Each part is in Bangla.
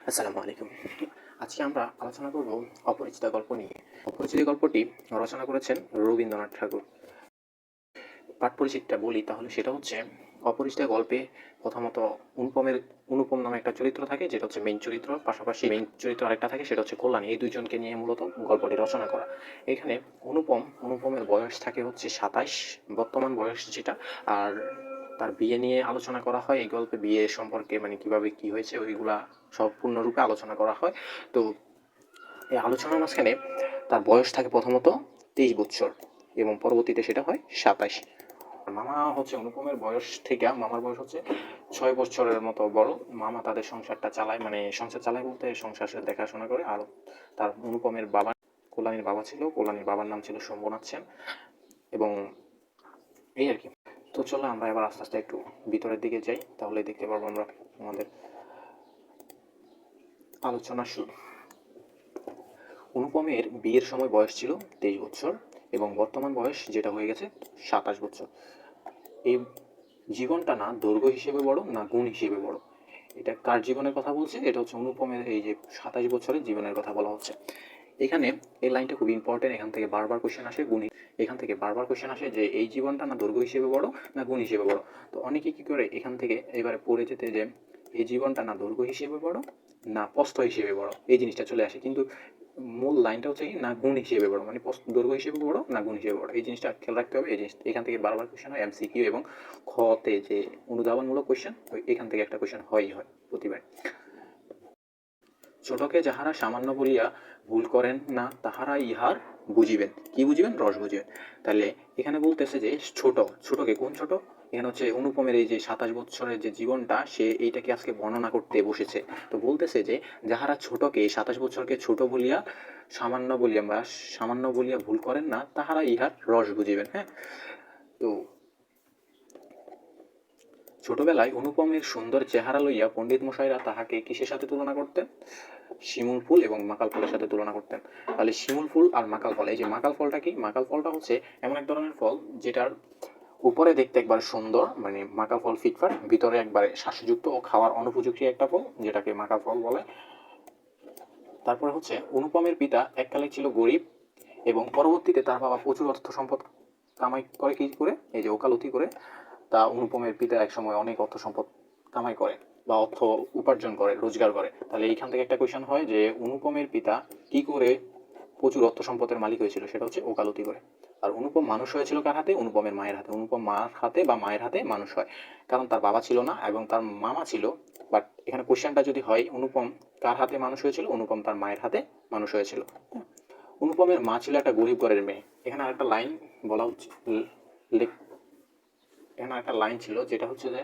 আসসালামু আলাইকুম। আজকে আমরা আলোচনা করব অপরিচিতা গল্প নিয়ে। অপরিচিত গল্পটি রচনা করেছেন রবীন্দ্রনাথ ঠাকুর। পাঠ পরিচিতিটা বলি তাহলে সেটা হচ্ছে অপরিচিতা গল্পে প্রথমত অনুপম নামে একটা চরিত্র থাকে, যেটা হচ্ছে মেইন চরিত্র। পাশাপাশি মেইন চরিত্র আরেকটা থাকে, সেটা হচ্ছে কল্যাণী। এই দুইজনকে নিয়ে মূলত গল্পটি রচনা করা। এখানে অনুপমের বয়স থাকে হচ্ছে ২৭, বর্তমান বয়স যেটা। আর তার বিয়ে নিয়ে আলোচনা করা হয় এই গল্পে। বিয়ে সম্পর্কে মানে কিভাবে কি হয়েছে ওইগুলা সম্পূর্ণরূপে আলোচনা করা হয়। তো এই আলোচনার মাঝখানে তার বয়স থাকে প্রথমত ২৩ বছর এবং পরবর্তীতে সেটা হয় ২৭। মামা হচ্ছে অনুপমের বয়স থেকে, মামার বয়স হচ্ছে ৬ বছরের মতো বড়। মামা তাদের সংসারটা চালায়, মানে সংসার চালায় বলতে সংসার দেখাশোনা করে। আর তার অনুপমের বাবা, কল্যাণীর বাবা ছিল, কল্যাণীর বাবার নাম ছিল শম্ভুনাথ সেন। এবং এই আর কি। তো চলো আমরা এবার আস্তে আস্তে একটু ভিতরের দিকে যাই, তাহলে দেখতে পারবো আমরা আমাদের আলোচনা শুরু। অনুপমের বিয়ের সময় বয়স ছিল ২৩ বছর এবং বর্তমান বয়স যেটা হয়ে গেছে ২৭ বছর। এই জীবনটা না দৈর্ঘ্য হিসেবে বড় না গুণ হিসেবে বড়। এটা কার জীবনের কথা বলছে? এটা হচ্ছে অনুপমের এই যে ২৭ বছরের জীবনের কথা বলা হচ্ছে। এখানে এই লাইনটা খুব ইম্পর্টেন্ট। এখান থেকে বারবার কোশ্চেন আসে এখান থেকে বারবার কোশ্চেন আসে যে এই জীবনটা না দৈর্ঘ্য হিসেবে বড় না গুণ হিসেবে বড়। তো অনেকে কি করে এখান থেকে এবারে পড়ে যেতে যে এই জীবনটা না দৈর্ঘ্য হিসেবে বড় না প্রস্থ হিসেবে বড়, এই জিনিসটা চলে আসে। কিন্তু মূল লাইনটা হচ্ছে কি না গুণ হিসেবে বড়, মানে দৈর্ঘ্য হিসেবে বড় না গুণ হিসেবে বড়, এই জিনিসটা খেয়াল রাখতে হবে। এই জিনিস এখান থেকে বারবার কোশ্চেন হয় এমসিকিউ এবং খতে যে অনুধাবনমূলক কোশ্চেন, এখান থেকে একটা কোশ্চেন হয়ই হয় প্রতিবার। ছোটকে যাহারা সামান্য বলিয়া ভুল করেন না তাহারা ইহার বুঝিবেন। কি বুঝিবেন? রস বুঝিবেন। তাহলে এখানে বলতেছে যে ছোটকে কোন ছোট? এখানে হচ্ছে অনুপমের এই যে ২৭ বছরের যে জীবনটা, সে এইটাকে আজকে বর্ণনা করতে বসেছে। তো বলতেছে যে যাহারা ছোটকে ২৭ বছরকে ছোট বলিয়া সামান্য বলিয়া ভুল করেন না তাহারা ইহার রস বুঝিবেন। হ্যাঁ, তো ছোটবেলায় অনুপমের সুন্দর চেহারা লইয়া পণ্ডিত মশাইরা তাহাকে কিসের সাথে তুলনা করতেন? শিমুল ফুল এবং মাকাল ফলের সাথে তুলনা করতেন। তাহলে শিমুল ফুল আর মাকাল ফল, এই যে মাকাল ফলটা কি? মাকাল ফলটা হচ্ছে এমন এক ধরনের ফল যেটার উপরে দেখতে একবার সুন্দর, মানে মাকাল ফল ফিটফাট, ভিতরে একবারে শ্বাসযুক্ত ও খাওয়ার অনুপযোগী একটা ফল, যেটাকে মাকাল ফল বলে। তারপরে হচ্ছে অনুপমের পিতা এককালে ছিল গরিব এবং পরবর্তীতে তার বাবা প্রচুর অর্থ সম্পদ কামাই করে। কি করে? এই যে ওকালতি করে। তা অনুপমের পিতা এক সময় অনেক অর্থ সম্পদ কামাই করে বা অর্থ উপার্জন করে, রোজগার করে। তাহলে এইখান থেকে একটা কোয়েশ্চেন হয় যে অনুপমের পিতা কি করে প্রচুর অর্থ সম্পদের মালিক হয়েছিল? সেটা হচ্ছে ওকালতি করে। আর অনুপম মানুষ হয়েছিল কার হাতে? অনুপমের মায়ের হাতে। অনুপম মার হাতে বা মায়ের হাতে মানুষ হয়, কারণ তার বাবা ছিল না এবং তার মামা ছিল। বাট এখানে কোয়েশ্চেনটা যদি হয় অনুপম কার হাতে মানুষ হয়েছিল, অনুপম তার মায়ের হাতে মানুষ হয়েছিল। অনুপমের মা ছিল একটা গরিব ঘরের মেয়ে। এখানে আরেকটা লাইন বলা উচিত, এখানে একটা লাইন ছিল যেটা হচ্ছে যে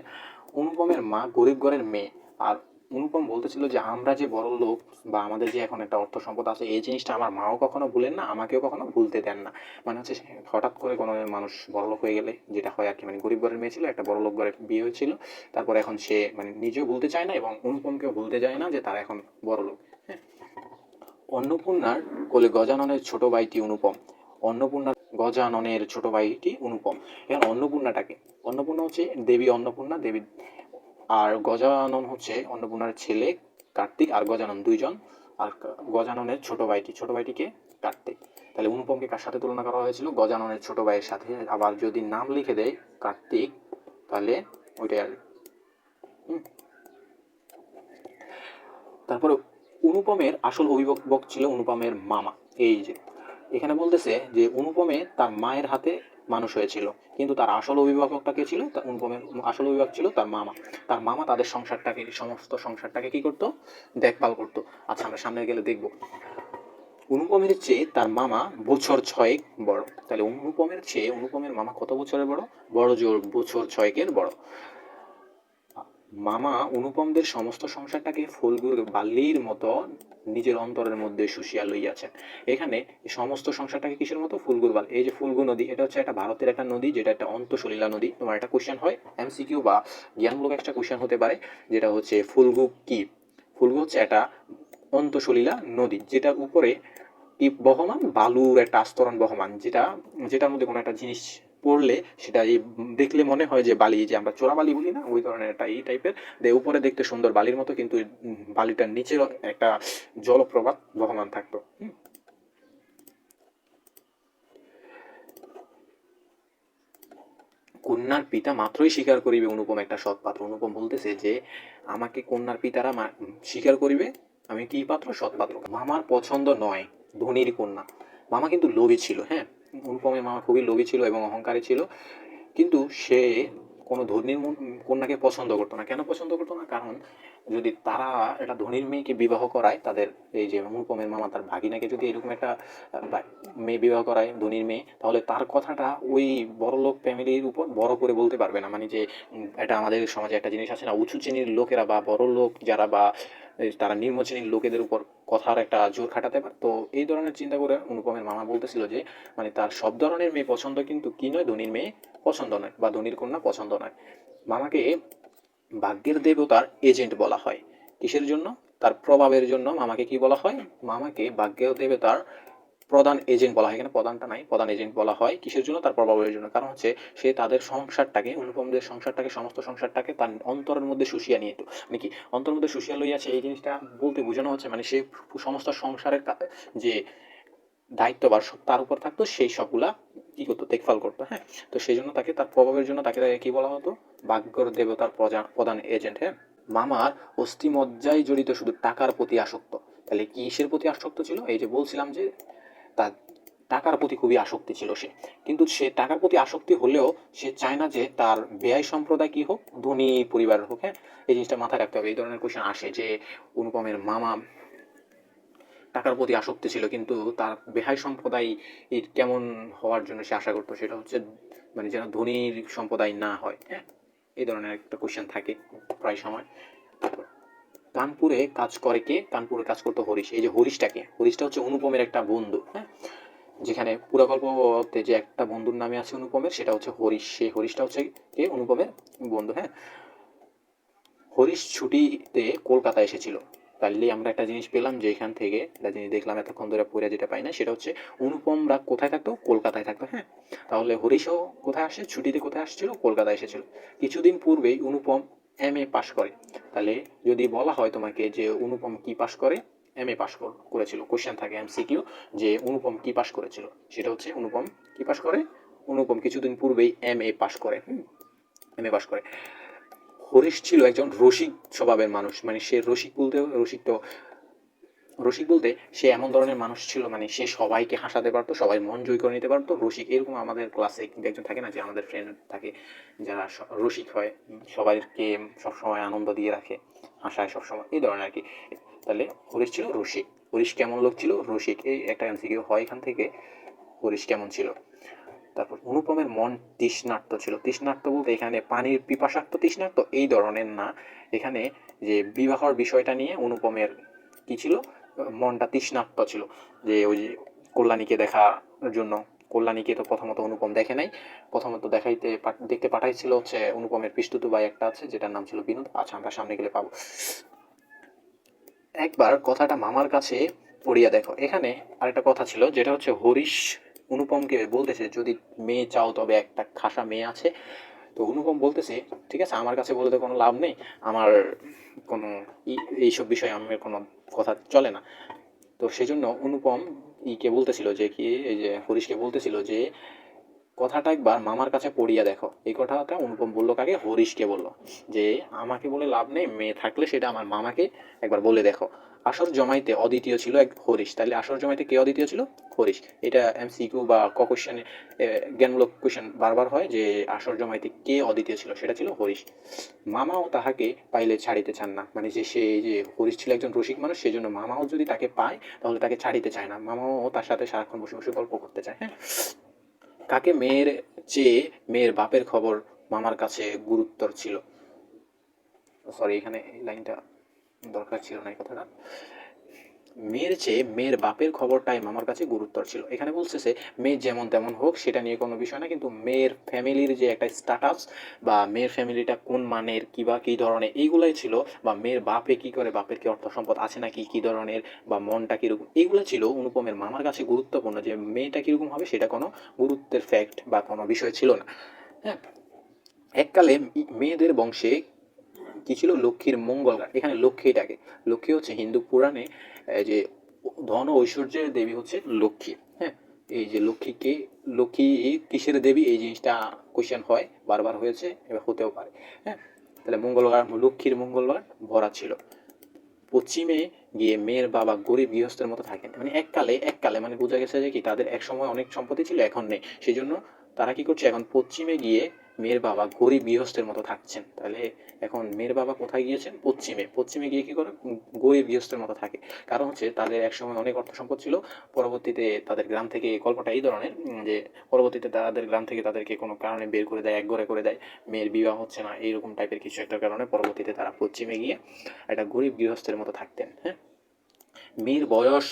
অনুপমের মা গরিব ঘরের মেয়ে। আর অনুপম বলতেছিল যে আমরা যে বড় লোক বা আমাদের যে এখন একটা অর্থ সম্পদ আছে, এই জিনিসটা আমার মাও কখনো ভুলেন না, আমাকেও কখনো ভুলতে দেন না। মানে হচ্ছে হঠাৎ করে কোনো মানুষ বড় লোক হয়ে গেলে যেটা হয় আর কি, মানে গরিব ঘরের মেয়ে ছিল, একটা বড় লোক ঘরে বিয়ে হয়েছিল, তারপর এখন সে মানে নিজেও ভুলতে চায় না এবং অনুপমকেও ভুলতে যায় না যে তারা এখন বড় লোক। হ্যাঁ, অন্নপূর্ণার কোলে গজাননের ছোট ভাইটি অনুপম। অন্নপূর্ণার গজাননের ছোট ভাইটি অনুপম। এখানে অন্নপূর্ণাটাকে, অন্নপূর্ণা হচ্ছে দেবী অন্নপূর্ণা দেবী, আর গজানন হচ্ছে অন্নপূর্ণার ছেলে কার্তিক, আর গজানন দুইজন। আর গজাননের ছোট ভাইটিকে কার্তিক। তাহলে অনুপমকে কার সাথে তুলনা করা হয়েছিল? গজাননের ছোট ভাইয়ের সাথে। আবার যদি নাম লিখে দেয় কার্তিক, তাহলে ওইটাই আর। তারপরে অনুপমের আসল অভিভাবক ছিল অনুপমের মামা। এই যে এখানে বলতেছে যে অনুপমে তার মায়ের হাতে মানুষ হয়েছিল, কিন্তু তার আসল অভিভাবকটা কে ছিল? তার অনুপমের আসল অভিভাবক ছিল তার মামা। তার মামা তাদের সংসারটাকে, সমস্ত সংসারটাকে কি করতো? দেখভাল করতো। আচ্ছা, আমরা সামনে গেলে দেখবো অনুপমের চেয়ে তার মামা বছর ৬ বড়। তাহলে অনুপমের চেয়ে অনুপমের মামা কত বছরের বড়? বড় জোর বছর ৬ বড়। মামা অনুপমদের সমস্ত সংসারটাকে ফুলগুর বালির মতো নিজের অন্তরের মধ্যে শুষিয়া লইয়াছেন। এখানে সমস্ত সংসারটাকে কিসের মতো? ফুলগুর বালি। এই যে ফুলগু নদী, এটা হচ্ছে একটা ভারতের একটা নদী, যেটা একটা অন্তঃসলিলা নদী। তোমার একটা কোশ্চেন হয় এমসিকিউ বা জ্ঞানমূলক একটা কোশ্চেন হতে পারে, যেটা হচ্ছে ফুলগু কি? ফুলগু হচ্ছে একটা অন্তঃসলিলা নদী, যেটার উপরে কি বহমান? বালুর একটা আস্তরণ বহমান, যেটার মধ্যে কোনো একটা জিনিস পড়লে সেটা দেখলে মনে হয় যে বালি, যে আমরা চোরা বালি বলি না, ওই ধরনের একটা এই টাইপের, উপরে দেখতে সুন্দর বালির মতো, কিন্তু বালিটার নিচে একটা জলপ্রপাত বহমান থাকতো। কন্যার পিতা মাত্রই স্বীকার করিবে অনুপম একটা সৎ পাত্র। অনুপম বলতেছে যে আমাকে কন্যার পিতারা স্বীকার করিবে আমি কি পাত্র, সৎ পাত্র। মামার পছন্দ নয় ধনীর কন্যা। মামা কিন্তু লোভী ছিল, হ্যাঁ, অনুপমের মামা খুবই লোভী ছিল এবং অহংকারী ছিল, কিন্তু সে কোনো ধনীর কন্যাকে পছন্দ করতো না। কেন পছন্দ করতো না? কারণ যদি তারা একটা ধনীর মেয়েকে বিবাহ করায়, তাদের এই যে অনুপমের মামা তার ভাগিনাকে যদি এরকম একটা মেয়ে বিবাহ করায়, ধনীর মেয়ে, তাহলে তার কথাটা ওই বড়লোক ফ্যামিলির উপর বড় করে বলতে পারবে না। মানে যে এটা আমাদের সমাজে একটা জিনিস আছে না, উঁচু শ্রেণীর লোকেরা বা বড় লোক যারা বা তারা নিম্ন শ্রেণীর লোকেদের উপর কথার একটা জোর খাটাতে পারে। তো এই ধরনের চিন্তা করে অনুপমের মামা বলতেছিল যে মানে তার সব ধরনের মেয়ে পছন্দ, কিন্তু কি নয়, ধনীর মেয়ে পছন্দ নয় বা ধনীর কন্যা পছন্দ নয়। মামাকে ভাগ্যের দেবতার এজেন্ট বলা হয়। কিসের জন্য? তার প্রভাবের জন্য মামাকে কি বলা হয়? মামাকে ভাগ্যের দেবতার প্রধান এজেন্ট বলা হয়। এখানে প্রধানটা নাই, প্রধান এজেন্ট বলা হয়। কিসের জন্য? তার প্রভাবের জন্য। কারণ হচ্ছে সে তাদের সংসারটাকে, অনুপমদের সংসারটাকে, সমস্ত সংসারটাকে তার অন্তরের মধ্যে শুষিয়া নিয়ে, মানে কি অন্তরের মধ্যে শুষিয়া লইয়াছে, এই জিনিসটা বলতে বোঝানো হচ্ছে মানে সে সমস্ত সংসারের যে দায়িত্বভার তার উপর থাকতো, সেই সবগুলা কি করতো, দেখভাল করতো, হ্যাঁ। তো সেই জন্য তাকে, তার প্রভাবের জন্য তাকে কি বলা হতো? ভাগ্যর দেবতার প্রধান এজেন্ট, হ্যাঁ। মামার অস্থিমজ্জায় জড়িত শুধু টাকার প্রতি আসক্ত। তাহলে কিসের প্রতি আসক্ত ছিল? এই যে বলছিলাম যে তার টাকার প্রতি খুবই আসক্তি ছিল সে, কিন্তু সে টাকার প্রতি আসক্তি হলেও সে চায় না যে তার বেয়াই সম্প্রদায় কি হোক, ধনী পরিবারের হোক, হ্যাঁ। এই জিনিসটা মাথায় রাখতে হবে। এই ধরনের কোশ্চেন আসে যে অনুপমের মামা টাকার প্রতি আসক্তি ছিল, কিন্তু তার বেহাই সম্প্রদায় কেমন হওয়ার জন্য সে আশা করতো, সেটা হচ্ছে মানে যেন ধনীর সম্প্রদায় না হয়, হ্যাঁ। এই ধরনের একটা কোশ্চেন থাকে প্রায় সময়। কানপুরে কাজ করে কে? কানপুরে কাজ করতো হরিশ। এই যে হরিশটাকে, হরিশটা হচ্ছে অনুপমের একটা বন্ধু, হ্যাঁ। যেখানে পুরো গল্পতে যে একটা বন্ধুর নামে আছে অনুপমের, সেটা হচ্ছে হরিশ। সেই হরিশটা হচ্ছে কে? অনুপমের বন্ধু, হ্যাঁ। হরিশ ছুটিতে কলকাতায় এসেছিল। তাইলে আমরা একটা জিনিস পেলাম যে এখান থেকে একটা জিনিস দেখলাম এতক্ষণ ধরে পড়ে যেতে পাই না, সেটা হচ্ছে অনুপমরা কোথায় থাকতো? কলকাতায় থাকতো, হ্যাঁ। তাহলে হরিশও কোথায় আসে? ছুটিতে কোথায় আসছিল? কলকাতায় এসেছিল। কিছুদিন পূর্বেই অনুপম এম এ পাশ করে। তাহলে যদি বলা হয় তোমাকে যে অনুপম কি পাশ করে? এম এ পাশ করেছিল। কোশ্চেন থাকে এমসিকিউ যে অনুপম কি পাশ করেছিল, সেটা হচ্ছে অনুপম কি পাশ করে? অনুপম কিছুদিন পূর্বেই এম এ পাশ করে, এম এ পাশ করে। হরিশ ছিল একজন রসিক স্বভাবের মানুষ। মানে সে রসিক বলতে, রসিক বলতে সে এমন ধরনের মানুষ ছিল, মানে সে সবাইকে হাসাতে পারতো, সবাই মন জয় করে নিতে পারতো। রসিক এরকম আমাদের ক্লাসে কিন্তু একজন থাকে না, যে আমাদের ফ্রেন্ড থাকে যারা রসিক হয়, সবাইকে সবসময় আনন্দ দিয়ে রাখে, হাসায় সবসময়, এই ধরনের আর কি। তাহলে হরিশ ছিল রসিক। হরিশ কেমন লোক ছিল? রসিক। এই একটা এমসিকিউ হয় এখান থেকে, হরিশ কেমন ছিল। তারপর অনুপমের মন তৃষ্ণার্ত ছিল। তৃষ্ণার্ত বলতে এখানে পানির পিপাসার্ত তৃষ্ণার্ত এই ধরনের না, এখানে যে বিবাহর বিষয়টা নিয়ে অনুপমের কি ছিল? মনটা তৃষ্ণার্ত ছিল, যে ওই যে কল্যাণীকে দেখার জন্য। কল্যাণীকে তো প্রথমত অনুপম দেখে নাই, প্রথমত দেখতে পাঠাইছিল হচ্ছে অনুপমের পিস্তুতু ভাই একটা আছে, যেটার নাম ছিল বিনোদ। আচ্ছা, আমরা সামনে গেলে পাবো। একবার কথাটা মামার কাছে পড়িয়া দেখো। এখানে আরেকটা কথা ছিল, যেটা হচ্ছে হরিশ অনুপমকে বলতেছে যদি মেয়ে চাও তবে একটা খাসা মেয়ে আছে। তো অনুপম বলতেছে ঠিক আছে, আমার কাছে বলতে কোনো লাভ নেই, আমার কোনো এইসব বিষয়ে আমার কোনো কথা চলে না। তো সেই জন্য অনুপম ইকে বলতেছিল যে কি, এই যে হরিশকে বলতেছিল যে কথাটা একবার মামার কাছে পড়িয়া দেখো। এই কথাটা অনুপম বললো কাকে? হরিশকে বললো যে আমাকে বলে লাভ নেই, মেয়ে থাকলে সেটা আমার মামাকে একবার বলে দেখো। আসর জমাইতে অদ্বিতীয় ছিল এক হরিশ। তাহলে আসর জমাইতে কে অদ্বিতীয় ছিল? হরিশ। এটা এমসিকিউ বা ক কোশ্চেনে জ্ঞানমূলক কোশ্চেন বারবার হয় যে আসর জমাইতে কে অদ্বিতীয় ছিল, সেটা ছিল হরিশ। মামাও তাহাকে পাইলে ছাড়িতে চান না। মানে যে সে, যে হরিশ ছিল একজন রসিক মানুষ, সেই জন্য মামাও যদি তাকে পায় তাহলে তাকে ছাড়িতে চায় না, মামাও তার সাথে সারাক্ষণ বসে বসে গল্প করতে চায়, হ্যাঁ। কাকে মেয়ের চেয়ে মেয়ের বাপের খবর মামার কাছে গুরুত্বর ছিল। সরি, এখানে এই লাইনটা দরকার ছিল না, এই কথাটা। মেয়ের চেয়ে মেয়ের বাপের খবরটাই মামার কাছে গুরুত্বর ছিল। এখানে বলতেছে মেয়ে যেমন তেমন হোক সেটা নিয়ে কোনো বিষয় না, কিন্তু মেয়ের ফ্যামিলির যে একটা স্ট্যাটাস বা মেয়ের ফ্যামিলিটা কোন মানের কি বা কী ধরনের এইগুলাই ছিল, বা মেয়ের বাপে কি করে, বাপের কি অর্থ সম্পদ আছে নাকি, কী ধরনের বা মনটা কীরকম, এইগুলো ছিল অনুপমের মামার কাছে গুরুত্বপূর্ণ। যে মেয়েটা কীরকম হবে সেটা কোনো গুরুত্বের ফ্যাক্ট বা কোনো বিষয় ছিল না। হ্যাঁ, এককালে মেয়েদের বংশে কি ছিল, লক্ষ্মীর মঙ্গল গান। এখানে লক্ষ্মীটাকে, লক্ষ্মী হচ্ছে হিন্দু পুরাণে যে ধন ও ঐশ্বর্যের দেবী হচ্ছে লক্ষ্মী। হ্যাঁ, এই যে লক্ষ্মীকে, লক্ষ্মী কিসের দেবী, এই জিনিসটা কোয়েশ্চেন হয়, বারবার হয়েছে, এবার হতেও পারে। হ্যাঁ, তাহলে মঙ্গলবার, লক্ষ্মীর মঙ্গলবার ভরা ছিল। পশ্চিমে গিয়ে মেয়ের বাবা গরিব গৃহস্থের মতো থাকেন। মানে এককালে মানে বোঝা গেছে যে কি তাদের এক সময় অনেক সম্পত্তি ছিল, এখন নেই। সেই জন্য তারা কি করছে, এখন পশ্চিমে গিয়ে মেয়ের বাবা গরিব গৃহস্থের মতো থাকছেন। তাহলে এখন মেয়ের বাবা কোথায় গিয়েছেন, পশ্চিমে। পশ্চিমে গিয়ে কি করে, গরিব গৃহস্থের মতো থাকে। কারণ হচ্ছে তাদের এক সময় অনেক অর্থ সম্পদ ছিল, পরবর্তীতে তাদের গ্রাম থেকে, গল্পটা এই ধরনের যে পরবর্তীতে তাদের গ্রাম থেকে তাদেরকে কোনো কারণে বের করে দেয়, একঘরে করে দেয়, মেয়ের বিবাহ হচ্ছে না, এইরকম টাইপের কিছু একটা কারণে পরবর্তীতে তারা পশ্চিমে গিয়ে একটা গরিব গৃহস্থের মতো থাকতেন। হ্যাঁ, মেয়ের বয়স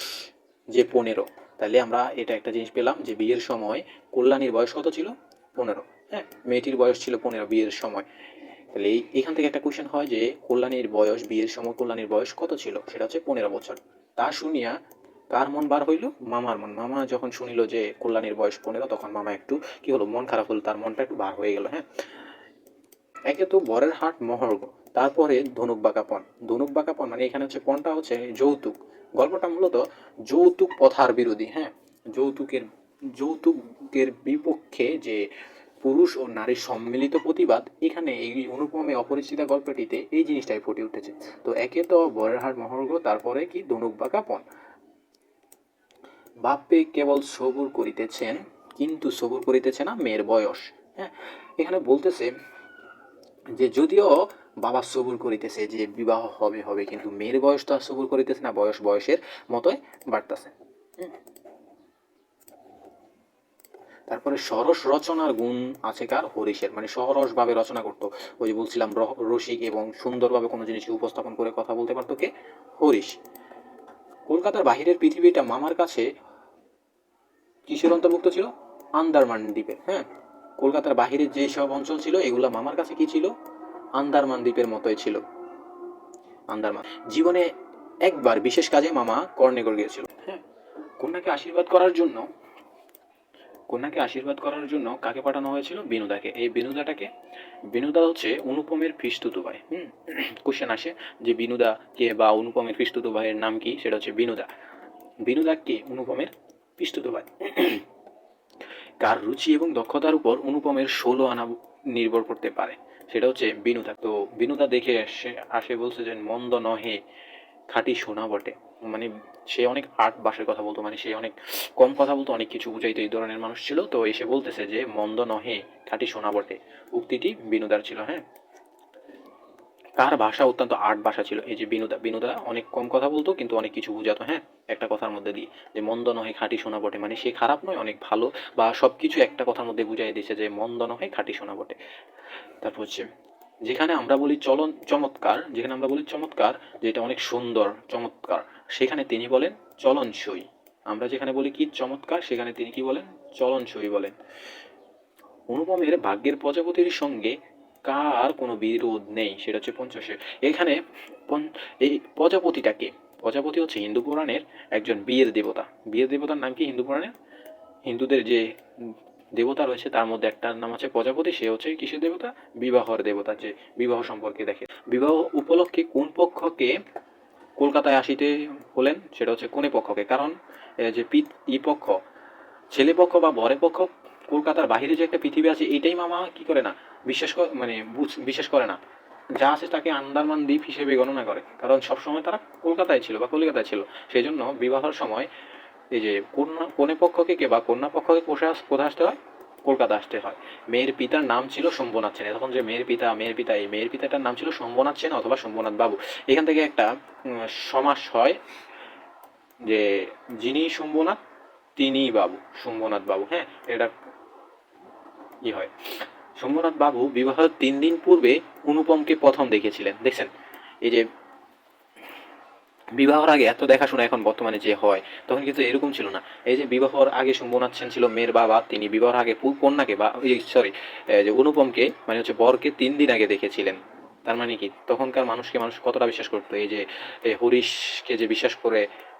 যে 15, তাহলে আমরা এটা একটা জিনিস পেলাম যে বিয়ের সময় কল্যাণীর বয়স কত ছিল, 15। হ্যাঁ, মেয়েটির বয়স ছিল 15 বিয়ের সময়। তাহলে এখান থেকে একটা কোয়েশ্চেন হয় যে কল্যাণীর বয়স, বিয়ের সময় কল্যাণীর বয়স কত ছিল, সেটা হচ্ছে 15 বছর। তা শুনিয়া কার মন বার হইল, মামার মন। মামা যখন শুনিল যে কল্যাণীর বয়স 15, তখন মামা একটু কি হলো, মন খারাপ হলো, তার মনটা একটু বার হয়ে গেল। হ্যাঁ, একে তো বরের হাট মহর্গ, তারপরে ধনুক বাঁকা পণ। ধনুক বাঁকা পণ মানে এখানে হচ্ছে পণটা হচ্ছে যৌতুক। গল্পটা মূলত যৌতুক প্রথার বিরোধী। হ্যাঁ, যৌতুকের যৌতুকের বিপক্ষে যে পুরুষ ও নারীর সম্মিলিত প্রতিবাদ, এখানে এই অনুপমে অপরিচিতা গল্পটিতে এই জিনিসটাই ফুটে উঠেছে। তো একে তো বরের হাট মহর্গ, তারপরে কি ধনুক বাঁকা পণ। বাপে কেবল সবুর করিতেছেন, কিন্তু সবুর করিতেছে না মেয়ের বয়স। হ্যাঁ, এখানে বলতেছে যে যদিও বাবা সবুর করিতেছে যে বিবাহ হবে হবে, কিন্তু মেয়ের বয়স তো আর সবুর করিতেছে না, বয়স বয়সের মতোই বাড়তেছে। তারপরে সরস রচনার গুণ আছে কার, হরিশের। মানে সরস ভাবে রচনা করতো, ওই যে বলছিলাম রসিক এবং সুন্দরভাবে কোনো জিনিসকে উপস্থাপন করে কথা বলতে পারতো কে, হরিশ। কলকাতার বাহিরের পৃথিবীটা মামার কাছে কিসের অন্তর্ভুক্ত ছিল, আন্দারমান দ্বীপের। হ্যাঁ, কলকাতার বাহিরের যে সব অঞ্চল ছিল এগুলো মামার কাছে কি ছিল, আন্দারমান দ্বীপের মতোই ছিল। আন্দারমান। জীবনে একবার বিশেষ কাজে মামা কর্ণেগর গিয়েছিল। হ্যাঁ, কন্যাকে আশীর্বাদ করার জন্য, কন্যাকে আশীর্বাদ করার জন্য কাকে পাঠানো হয়েছিল, বিনুদাকে। এই বিনুদাটাকে, বিনুদা হচ্ছে অনুপমের পিস্তুত ভাই। কোশ্চেন আসে যে বিনুদা কে বা অনুপমের পিস্তুত ভাইয়ের নাম কি, সেটা হচ্ছে বিনুদা। বিনুদা কে, অনুপমের পিস্তুত ভাই। কার রুচি এবং দক্ষতার উপর অনুপমের 16 আনা নির্ভর করতে পারে, সেটা হচ্ছে বিনুদা। তো বিনুদা দেখে আসে বলছে যে মন্দ নহে খাঁটি সোনা বটে। মানে সে অনেক আর্ট ভাষার কথা বলতো, মানে সে অনেক কম কথা বলতো, অনেক কিছু বুঝাইতো, এই ধরনের মানুষ ছিল। তো এসে বলতেছে যে মন্দ নহে খাঁটি সোনা বটে, উক্তিটি বিনুদার ছিল। হ্যাঁ, কার ভাষা অত্যন্ত আর্ট ভাষা ছিল, এই যে বিনুদা। বিনুদা অনেক কম কথা বলতো কিন্তু অনেক কিছু বুঝাতো। হ্যাঁ, একটা কথার মধ্যে দিয়ে যে মন্দ নহে খাঁটি সোনা বটে, মানে সে খারাপ নয়, অনেক ভালো, বা সবকিছু একটা কথার মধ্যে বুঝাই দিয়েছে যে মন্দ নহে খাঁটি সোনা বটে। তারপর হচ্ছে যেখানে আমরা বলি চলন চমৎকার, যেখানে আমরা বলি চমৎকার, যেটা অনেক সুন্দর চমৎকার, সেখানে তিনি বলেন চলনসই। আমরা যেখানে বলি কি চমৎকার, সেখানে তিনি কি বলেন, চলনসই বলেন। অনুপমের ভাগ্যের প্রজাপতির সঙ্গে কার কোনো বিরোধ নেই, সেটা হচ্ছে পঞ্চাশের। এখানে এই প্রজাপতিটাকে, প্রজাপতি হচ্ছে হিন্দু পুরাণের একজন বিয়ের দেবতা। বিয়ের দেবতার নাম কি হিন্দু পুরাণের, হিন্দুদের যে দেবতা রয়েছে তার মধ্যে একটার নাম হচ্ছে প্রজাপতি। সে হচ্ছে কিসের দেবতা, বিবাহর দেবতা, যে বিবাহ সম্পর্কে দেখে। বিবাহ উপলক্ষে কোন পক্ষকে কলকাতায় আসিতে হলেন, সেটা হচ্ছে কোনে পক্ষকে। কারণ যে পক্ষ, ছেলে পক্ষ বা বরের পক্ষ কলকাতার বাহিরে যে একটা পৃথিবী আছে এটাই মামা কি করে না, মানে বিশ্বাস করে না। যা আছে তাকে আন্দারমান দ্বীপ হিসেবে গণনা করে, কারণ সবসময় তারা কলকাতায় ছিল বা কলিকাতায় ছিল। সেই জন্য বিবাহের সময় এই যে কনে পক্ষকে কে বা কন্যা পক্ষকে কোথায় আসতে হয়, কলকাতা আসতে হয়। মেয়ের পিতার নাম ছিল শম্ভুনাথ সেন। এখন যে মেয়ের পিতা এই মেয়ের পিতাটার নাম ছিল শম্ভুনাথ সেন অথবা শম্ভুনাথ বাবু। এখান থেকে একটা সমাস হয় যে যিনি শম্ভুনাথ তিনি বাবু, শম্ভুনাথ বাবু। হ্যাঁ, এটা কি হয়, শম্ভুনাথ বাবু বিবাহের 3 দিন পূর্বে অনুপমকে প্রথম দেখেছিলেন। দেখছেন, এই যে বিবাহর আগে এত দেখাশোনা এখন বর্তমানে যে হয়, তখন কিন্তু এরকম ছিল না। এই যে বিবাহর আগে শম্ভুনাথ সেন ছিল মেয়ের বাবা, তিনি বিবাহর আগে কন্যাকে বা সরি যে অনুপমকে মানে হচ্ছে বরকে 3 দিন আগে দেখেছিলেন। তার মানে কি তখনকার মানুষকে মানুষ কতটা বিশ্বাস করতো, এই যে হরিশকে যে বিশ্বাস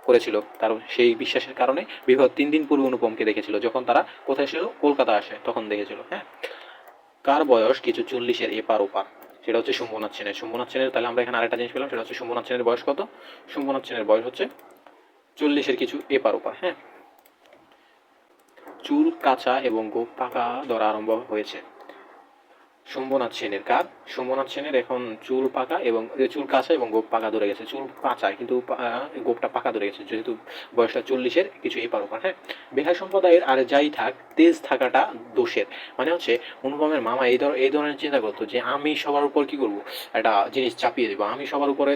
করেছিল, তার সেই বিশ্বাসের কারণে বিবাহ 3 দিন পূর্বে অনুপমকে দেখেছিল, যখন তারা কোথায় ছিল, কলকাতা আসে তখন দেখেছিল। হ্যাঁ, কার বয়স কিছু 40-এর এপার ওপার, সেটা হচ্ছে শম্ভুনাথ সেনের। শম্ভুনাথ সেনের, তাহলে আমরা এখানে আরেকটা জিনিস পেলাম, সেটা হচ্ছে শম্ভুনাথ সেনের বয়স কত? শম্ভুনাথ সেনের বয়স হচ্ছে 40-এর কিছু এপার ওপার। হ্যাঁ, চুল কাঁচা এবং গোঁফ পাকা ধরা আরম্ভ হয়েছে শম্ভুনাথ সেনের। কার? শম্ভুনাথ সেনের এখন চুল পাকা এবং চুল কাঁচা এবং গোঁফ পাকা ধরে গেছে। চুল কাঁচা কিন্তু গোঁফটা পাকা ধরে গেছে, যেহেতু বয়সটা 40-এর কিছু এপার ওপার। হ্যাঁ, বেহাই সম্প্রদায়ের আর যাই থাক, তেজ থাকাটা দোষের। মানে হচ্ছে অনুপমের মামা এই ধরনের চিন্তা করতো যে আমি সবার উপর কি করব, একটা জিনিস চাপিয়ে দেবো, আমি সবার উপরে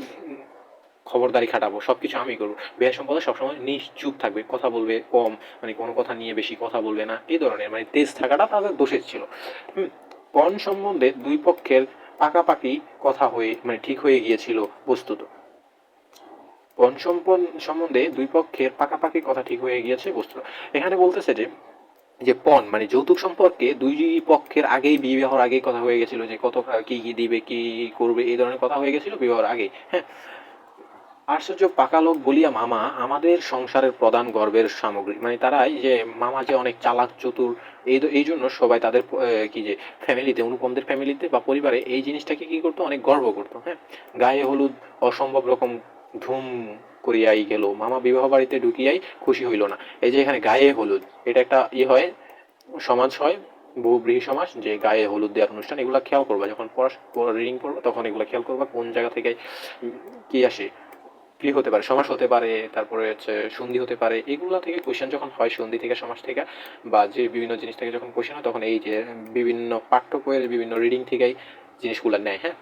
খবরদারি খাটাবো, সবকিছু আমি করবো। বেহাই সম্প্রদায় সবসময় নিশ্চুপ থাকবে, কথা বলবে কম, মানে কোনো কথা নিয়ে বেশি কথা বলবে না, এই ধরনের মানে তেজ থাকাটা তাদের দোষের ছিল। পণ সম্বন্ধে দুই পক্ষের পাকাপাকি কথা হয়ে মানে ঠিক হয়ে গিয়েছিল বস্তুত। পণ সম্বন্ধে দুই পক্ষের পাকাপাকি কথা ঠিক হয়ে গিয়েছে বস্তুত। এখানে বলতেছে যে যে পণ মানে যৌতুক সম্পর্কে দুই পক্ষের আগেই, বিবাহর আগেই কথা হয়ে গেছিল, যে কত কি কি দিবে, কি করবে, এই ধরনের কথা হয়ে গেছিল বিবাহর আগেই। হ্যাঁ, আশ্চর্য পাকা লোক বলিয়া মামা আমাদের সংসারের প্রধান গর্বের সামগ্রী। মানে তারা এই যে মামা যে অনেক চালাক চতুর, এই জন্য সবাই তাদের কি যে ফ্যামিলিতে, অনুপমদের ফ্যামিলিতে বা পরিবারে এই জিনিসটাকে কি করতো, অনেক গর্ব করতো। হ্যাঁ, গায়ে হলুদ অসম্ভব রকম ধুম করিয়াই গেল, মামা বিবাহ বাড়িতে ঢুকিয়াই খুশি হইল না। এই যে এখানে গায়ে হলুদ, এটা একটা হয়, সমাজ হয়, বহুব্রীহি সমাজ, যে গায়ে হলুদ দেওয়ার অনুষ্ঠান, এগুলো খেয়াল করবা যখন রিডিং পড়বা, তখন এগুলো খেয়াল করবা কোন জায়গা থেকে কি আসে, কি হতে পারে, সমাস হতে পারে, তারপরে হচ্ছে সন্ধি হতে পারে, এগুলা থেকে কোশ্চেন যখন হয়, সন্ধি থেকে, সমাস থেকে, বা যে বিভিন্ন জিনিস থেকে যখন কোশ্চেন হয়, তখন এই যে বিভিন্ন পাঠ্য বইয়ের বিভিন্ন রিডিং থেকেই জিনিসগুলো নেয়। হ্যাঁ,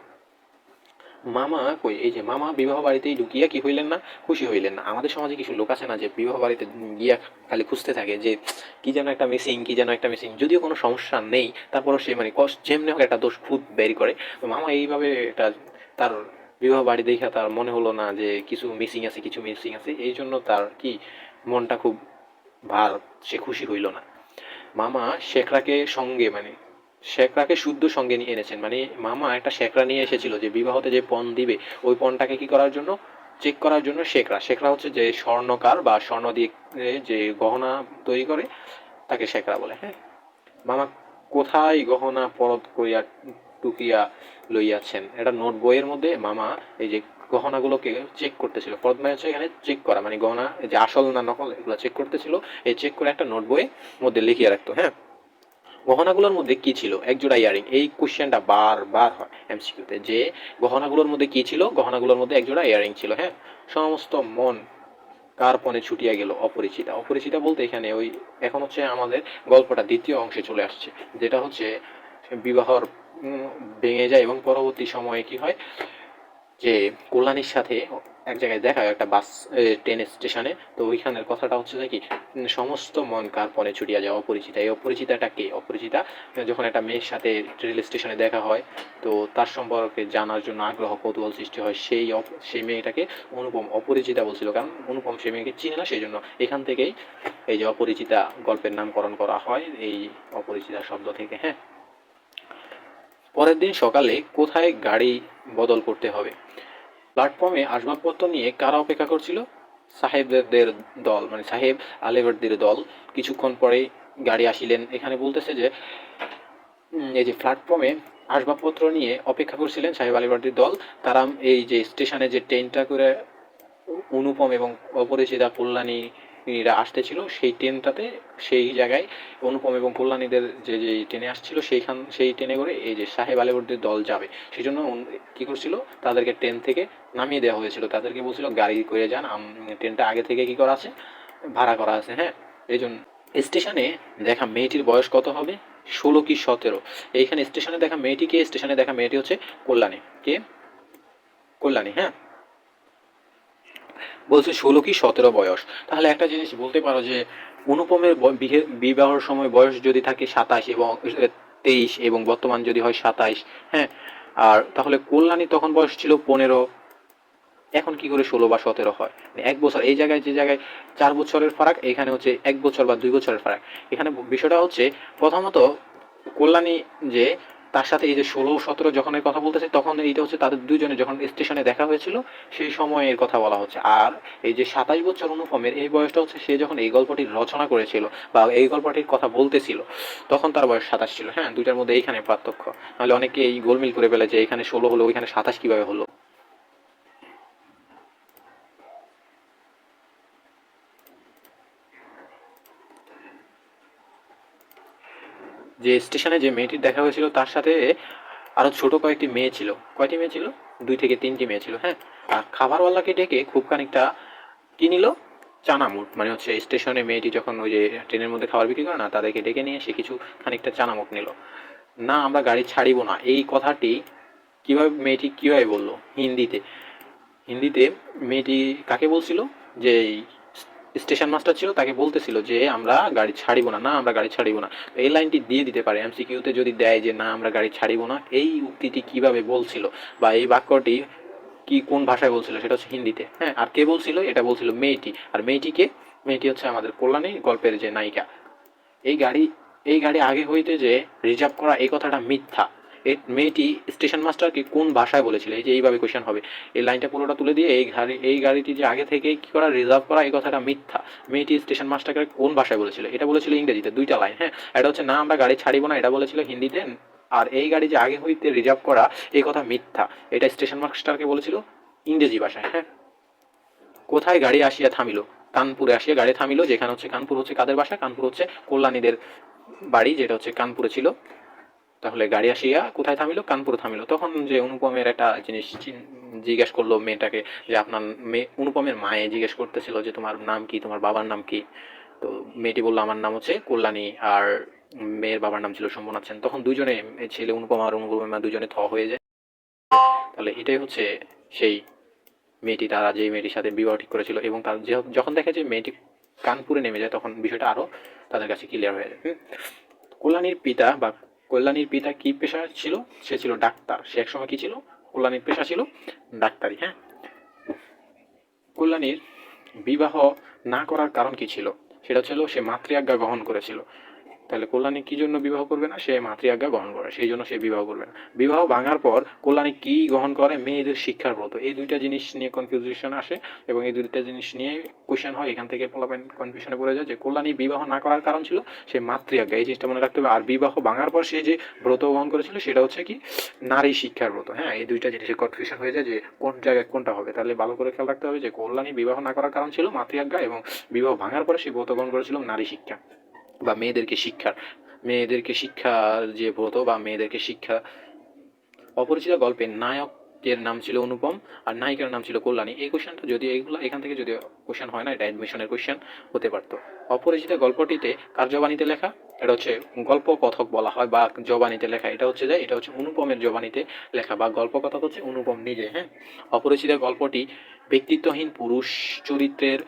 মামা কই, এই যে মামা বিবাহ বাড়িতেই ঢুকিয়া কি হইলেন না, খুশি হইলেন না। আমাদের সমাজে কিছু লোক আছে না, যে বিবাহ বাড়িতে গিয়া খালি খুঁজতে থাকে যে কি যেন একটা মিসিং, কি যেন একটা মিসিং, যদিও কোনো সমস্যা নেই, তারপরও সে মানে কষ্ট যেমনি হোক একটা দোষ খুদ বের করে। তো মামা এইভাবে এটা তার বিবাহ বাড়ি দেখা তার মনে হলো না যে কিছু মিসিং আছে, কিছু মিসিং আছে, এই জন্য তার কি মনটা খুব ভার, সে খুশি হইল না। মামা শেখরাকে সঙ্গে মানে শেখরাকে শুদ্ধ সঙ্গে নিয়ে এনেছেন। মানে মামা একটা শেখরা নিয়ে এসেছিল, যে বিবাহতে যে পণ দিবে, ওই পণটাকে কি করার জন্য, চেক করার জন্য। শেখরা হচ্ছে যে স্বর্ণকার বা স্বর্ণ দিয়ে যে গহনা তৈরি করে, তাকে শেখরা বলে। হ্যাঁ, মামা কোথায় গহনা পরত করিয়া টুকিয়া লইয়াছেন, এটা নোট বইয়ের মধ্যে মামা এই যে গহনাগুলোকে চেক করতেছিল। পরত মানে হচ্ছে এখানে চেক করা, মানে গহনা যে আসল না নকল এগুলো চেক করতেছিল। এই চেক করে একটা নোট বইয়ের মধ্যে লিখিয়ে রাখতো। হ্যাঁ, গহনাগুলোর মধ্যে কি ছিল, এক জোড়া ইয়ারিং। এই কোশ্চেনটা বারবার হয় এমসিকিউতে, যে গহনাগুলোর মধ্যে কি ছিল, গহনাগুলোর মধ্যে এক জোড়া ইয়ারিং ছিল। হ্যাঁ, সমস্ত মন কার পণে ছুটিয়া গেল অপরিচিতা। অপরিচিতা বলতে এখানে ওই এখন হচ্ছে আমাদের গল্পটা দ্বিতীয় অংশে চলে আসছে, যেটা হচ্ছে বিবাহর ভেঙে যায় এবং পরবর্তী সময়ে কি হয়, যে কল্যাণীর সাথে এক জায়গায় দেখা হয়, একটা বাস ট্রেন স্টেশনে। তো ওইখানের কথাটা হচ্ছে যে কি, সমস্ত মন কার পরে ছুটিয়া যায় অপরিচিতা। এই অপরিচিতাটা কে? অপরিচিতা যখন একটা মেয়ের সাথে রেল স্টেশনে দেখা হয়, তো তার সম্পর্কে জানার জন্য আগ্রহ কৌতূহল সৃষ্টি হয়, সেই মেয়েটাকে অনুপম অপরিচিতা বলছিল, কারণ অনুপম সেই মেয়েকে চিনে না, সেই জন্য এখান থেকেই এই যে অপরিচিতা গল্পের নামকরণ করা হয় এই অপরিচিতা শব্দ থেকে। হ্যাঁ, পরের দিন সকালে কোথায় গাড়ি বদল করতে হবে, প্ল্যাটফর্মে আসবাবপত্র নিয়ে কারা অপেক্ষা করছিল? সাহেবদের দল, মানে সাহেব আলেবর্দির দল। কিছুক্ষণ পরেই গাড়ি আসিলেন। এখানে বলতেছে যে এই যে প্ল্যাটফর্মে আসবাবপত্র নিয়ে অপেক্ষা করছিলেন সাহেব আলিবর্দির দল। তারা এই যে স্টেশনে যে ট্রেনটা করে অনুপম এবং অপরিচিতা কল্যাণীরা আসতেছিল, সেই ট্রেনটাতে, সেই জায়গায় অনুপম এবং কল্যাণীদের যে যে ট্রেনে আসছিল, সেই ট্রেনে করে এই যে সাহেব আলীবর্দীর দল যাবে। সেই জন্য কি করছিল, তাদেরকে ট্রেন থেকে নামিয়ে দেওয়া হয়েছিল। তাদেরকে বলছিল গাড়ি করে যান, ট্রেনটা আগে থেকে কি করা আছে, ভাড়া করা আছে। হ্যাঁ, এই জন্য স্টেশনে দেখা মেয়েটির বয়স কত হবে, 16 কি 17। এইখানে স্টেশনে দেখা মেয়েটি কে? স্টেশনে দেখা মেয়েটি হচ্ছে কল্যাণী। কে? কল্যাণী। হ্যাঁ, বলছে 16 কি 17 বয়স। তাহলে একটা জিনিস বলতে পারো যে অনুপমের বিবাহের সময় বয়স যদি থাকে 27 এবং 23, এবং বর্তমান যদি হয় 27। হ্যাঁ, আর তাহলে কল্যাণী তখন বয়স ছিল 15। এখন কি করে 16 বা 17 হয়? মানে 1 বছর, এই জায়গায় যে জায়গায় 4 বছরের ফারাক, এখানে হচ্ছে 1 বছর বা 2 বছরের ফারাক। এখানে বিষয়টা হচ্ছে প্রথমত কল্যাণী যে তার সাথে এই যে 16-17 যখনের কথা বলতেছে, তখন এইটা হচ্ছে তাদের দুজনের যখন স্টেশনে দেখা হয়েছিল সেই সময়ের কথা বলা হচ্ছে। আর এই যে 27 বছর অনুপমের এই বয়সটা হচ্ছে সে যখন এই গল্পটি রচনা করেছিল বা এই গল্পটির কথা বলতেছিল, তখন তার বয়স 27 ছিল। হ্যাঁ, দুইটার মধ্যে এইখানে পার্থক্য। নাহলে অনেকে এই গোলমিল করে ফেলে যে এখানে 16 হলো ওইখানে 27 কিভাবে হলো। যে স্টেশনে যে মেয়েটির দেখা হয়েছিল তার সাথে আরো ছোট কয়েকটি মেয়ে ছিল। কয়টি মেয়ে ছিল? 2 থেকে 3টি মেয়ে ছিল। হ্যাঁ, আর খাবারওয়ালাকে ডেকে খুব খানিকটা কি নিল? চানামুট। মানে হচ্ছে স্টেশনে মেয়েটি যখন ওই যে ট্রেনের মধ্যে খাবার বিক্রি করে না, তাদেরকে ডেকে নিয়ে সে কিছু খানিকটা চানামুট নিল। না আমরা গাড়ি ছাড়িব না, এই কথাটি কিভাবে মেয়েটি কিভাবে বলল? হিন্দিতে। হিন্দিতে মেয়েটি কাকে বলছিল? যে স্টেশন মাস্টার ছিল তাকে বলতেছিল যে আমরা গাড়ি ছাড়িব না, না আমরা গাড়ি ছাড়িব না। তো এই লাইনটি দিয়ে দিতে পারে এমসিকিউতে, যদি দেয় যে না আমরা গাড়ি ছাড়িব না, এই উক্তিটি কিভাবে বলছিল বা এই বাক্যটি কি কোন ভাষায় বলছিল সেটা হচ্ছে হিন্দিতে। হ্যাঁ, আর কে বলছিল? এটা বলছিল মেয়েটি। আর মেয়েটিকে, মেয়েটি হচ্ছে আমাদের কল্যাণী গল্পের যে নায়িকা। এই গাড়ি, এই গাড়ি আগে হইতে যে রিজার্ভ করা, এই কথাটা মিথ্যা। এই মেয়েটি স্টেশন মাস্টারকে কোন ভাষায় বলেছিল? এই যে এইভাবে কোয়েশ্চেন হবে, এই লাইনটা পুরোটা তুলে দিয়ে এই গাড়িটি যে আগে থেকে কি করা, রিজার্ভ করা, এই কথাটা মিথ্যা। মেয়েটি স্টেশন মাস্টারকে কোন ভাষায় বলেছিল? এটা বলেছিল ইংরেজিতে, দুইটা লাইন। হ্যাঁ, এটা হচ্ছে না আমরা গাড়ি ছাড়িব না, এটা বলেছিল হিন্দিতে। আর এই গাড়ি যে আগে হইতে রিজার্ভ করা, এই কথা মিথ্যা, এটা স্টেশন মাস্টারকে বলেছিল ইংরেজি ভাষায়। হ্যাঁ, কোথায় গাড়ি আসিয়া থামিল? কানপুরে আসিয়া গাড়ি থামিল, যেখানে হচ্ছে কানপুর হচ্ছে কাদের বাসা? কানপুর হচ্ছে কল্যাণীদের বাড়ি, যেটা হচ্ছে কানপুরে ছিল। তাহলে গাড়ি আসিয়া কোথায় থামিল? কানপুরে থামিল। তখন যে অনুপমের একটা জিনিস জিজ্ঞেস করলো মেয়েটাকে, যে আপনার মেয়ে, অনুপমের মায়ে জিজ্ঞেস করতেছিল যে তোমার নাম কি, তোমার বাবার নাম কি? তো মেয়েটি বললো আমার নাম হচ্ছে কল্যাণী, আর মেয়ের বাবার নাম ছিল শম্ভুনাথ সেন। তখন দুজনে, ছেলে অনুপম আর অনুপমের মা দুজনে থ হয়ে যায়। তাহলে এটাই হচ্ছে সেই মেয়েটি, তারা যে মেয়েটির সাথে বিবাহ ঠিক করেছিল, এবং তার যখন দেখে যে মেয়েটি কানপুরে নেমে যায়, তখন বিষয়টা আরো তাদের কাছে ক্লিয়ার হয়ে যায়। কল্যাণীর পিতা বা কল্যাণীর পিতা কি পেশা ছিল? সে ছিল ডাক্তার। সে একসময় কি ছিল? কল্যাণীর পেশা ছিল ডাক্তারি। হ্যাঁ, কল্যাণীর বিবাহ না করার কারণ কি ছিল? সেটা ছিল সে মাতৃআজ্ঞা গ্রহণ করেছিল। তাহলে কল্যাণী কি জন্য বিবাহ করবে না? সে মাতৃআজ্ঞা গ্রহণ করে, সেই জন্য সে বিবাহ করবে না। বিবাহ ভাঙার পর কল্যাণী কি গ্রহণ করে? মেয়েদের শিক্ষার ব্রত। এই দুইটা জিনিস নিয়ে কনফিউশন আসে, এবং এই দুইটা জিনিস নিয়ে কোয়েশ্চেন হয়। এখান থেকে পোলাপাইন কনফিউশনে পড়ে যায় যে কল্যাণী বিবাহ না করার কারণ ছিল সে মাতৃআজ্ঞা, এই জিনিসটা মনে রাখতে হবে। আর বিবাহ ভাঙার পর সে যে ব্রত গ্রহণ করেছিল সেটা হচ্ছে কি? নারী শিক্ষার ব্রত। হ্যাঁ, এই দুইটা জিনিসের কনফিউশন হয়ে যায় যে কোন জায়গায় কোনটা হবে। তাহলে ভালো করে খেয়াল রাখতে হবে যে কল্যাণী বিবাহ না করার কারণ ছিল মাতৃআজ্ঞা, এবং বিবাহ ভাঙার পরে সে ব্রত গ্রহণ করেছিল নারী শিক্ষা বা মেয়েদেরকে শিক্ষার। মেয়েদেরকে শিক্ষার যে ব্রত বা মেয়েদেরকে শিক্ষা। অপরিচিতা গল্পের নায়কের নাম ছিল অনুপম আর নায়িকার নাম ছিল কল্যাণী। এই কোশ্চেনটা যদি এইগুলো এখান থেকে যদি কোশ্চেন হয় না, এটা অ্যাডমিশনের কোশ্চেন হতে পারতো। অপরিচিতা গল্পটিতে কার জবানিতে লেখা? এটা হচ্ছে গল্প কথক বলা হয় বা জবানিতে লেখা। এটা হচ্ছে যে এটা হচ্ছে অনুপমের জবানিতে লেখা বা গল্প কথক হচ্ছে অনুপম নিজে। হ্যাঁ, অপরিচিতা গল্পটি ব্যক্তিত্বহীন পুরুষ চরিত্রের